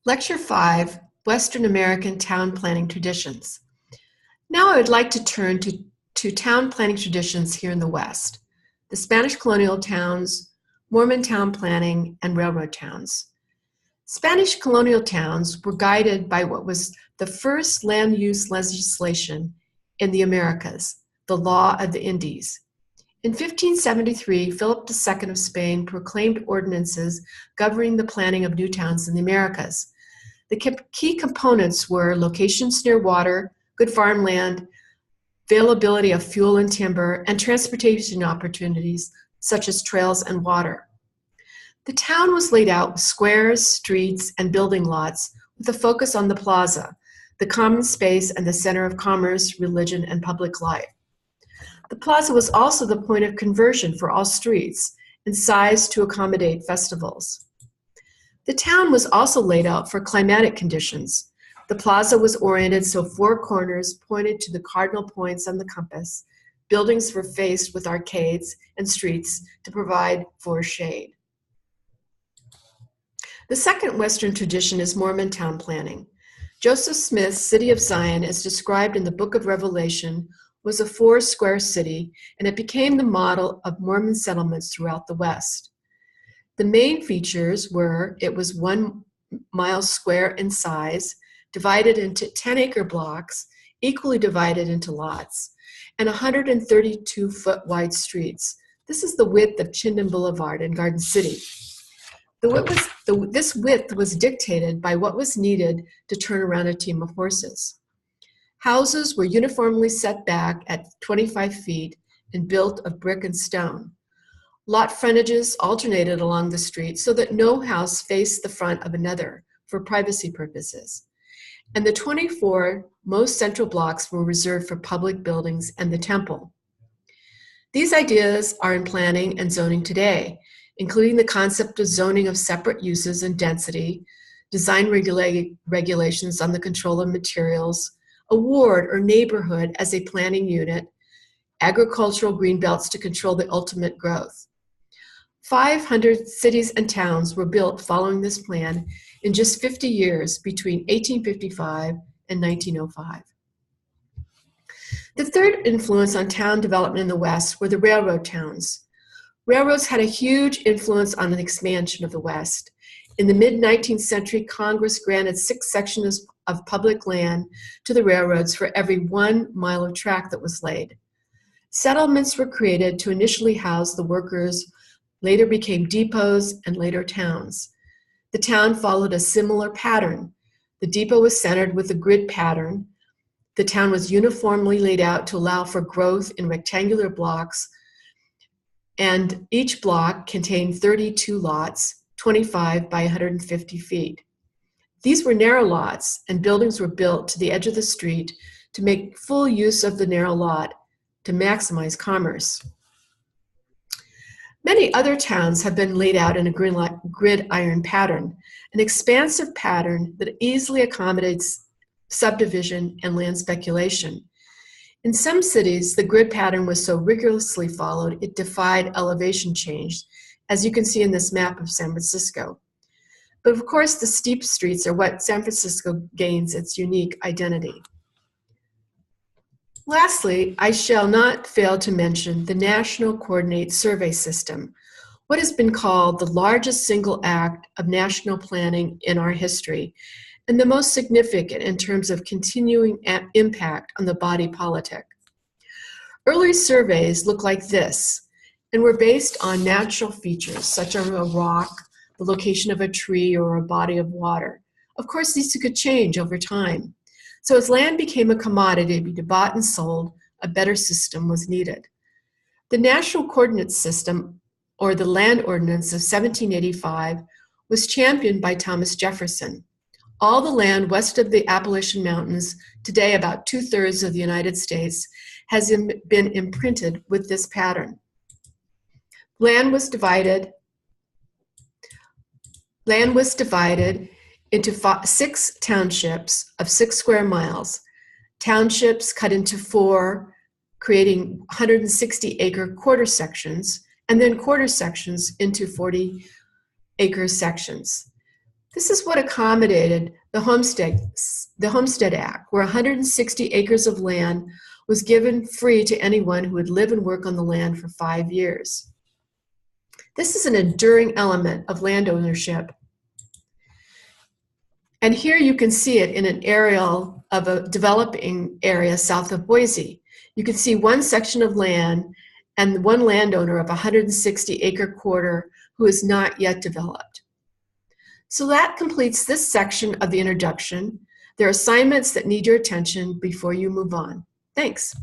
Lecture 5, Western American Town Planning Traditions. Now I would like to turn to town planning traditions here in the West, the Spanish colonial towns, Mormon town planning, and railroad towns. Spanish colonial towns were guided by what was the first land use legislation in the Americas, the Law of the Indies. In 1573, Philip II of Spain proclaimed ordinances governing the planning of new towns in the Americas. The key components were locations near water, good farmland, availability of fuel and timber, and transportation opportunities such as trails and water. The town was laid out with squares, streets, and building lots with a focus on the plaza, the common space and the center of commerce, religion, and public life. The plaza was also the point of conversion for all streets and sized to accommodate festivals. The town was also laid out for climatic conditions. The plaza was oriented so four corners pointed to the cardinal points on the compass. Buildings were faced with arcades and streets to provide for shade. The second Western tradition is Mormon town planning. Joseph Smith's City of Zion, as described in the Book of Revelation, was a four-square city, and it became the model of Mormon settlements throughout the West. The main features were it was 1 mile square in size, divided into 10-acre blocks, equally divided into lots, and 132-foot wide streets. This is the width of Chinden Boulevard in Garden City. This width was dictated by what was needed to turn around a team of horses. Houses were uniformly set back at 25 feet and built of brick and stone. Lot frontages alternated along the street so that no house faced the front of another for privacy purposes. And the 24 most central blocks were reserved for public buildings and the temple. These ideas are in planning and zoning today, including the concept of zoning of separate uses and density, design regulations on the control of materials, a ward or neighborhood as a planning unit, agricultural green belts to control the ultimate growth. 500 cities and towns were built following this plan in just 50 years between 1855 and 1905. The third influence on town development in the West were the railroad towns. Railroads had a huge influence on the expansion of the West. In the mid-19th century, Congress granted 6 sections of public land to the railroads for every 1 mile of track that was laid. Settlements were created to initially house the workers, later became depots, and later towns. The town followed a similar pattern. The depot was centered with a grid pattern. The town was uniformly laid out to allow for growth in rectangular blocks, and each block contained 32 lots, 25 by 150 feet. These were narrow lots, and buildings were built to the edge of the street to make full use of the narrow lot to maximize commerce. Many other towns have been laid out in a gridiron pattern, an expansive pattern that easily accommodates subdivision and land speculation. In some cities, the grid pattern was so rigorously followed, it defied elevation change, as you can see in this map of San Francisco. But of course, the steep streets are what San Francisco gains its unique identity. Lastly, I shall not fail to mention the National Coordinate Survey System, what has been called the largest single act of national planning in our history, and the most significant in terms of continuing impact on the body politic. Early surveys look like this, and were based on natural features such as a rock, the location of a tree, or a body of water. Of course, these could change over time. So as land became a commodity to be bought and sold, a better system was needed. The National Coordinate System, or the Land Ordinance of 1785, was championed by Thomas Jefferson. All the land west of the Appalachian Mountains, today about 2/3 of the United States, has been imprinted with this pattern. Land was divided into 6 townships of 6 square miles. Townships cut into 4, creating 160-acre quarter sections, and then quarter sections into 40-acre sections. This is what accommodated the Homestead Act, where 160 acres of land was given free to anyone who would live and work on the land for 5 years. This is an enduring element of land ownership. And here you can see it in an aerial of a developing area south of Boise. You can see one section of land and one landowner of 160-acre quarter who is not yet developed. So that completes this section of the introduction. There are assignments that need your attention before you move on. Thanks.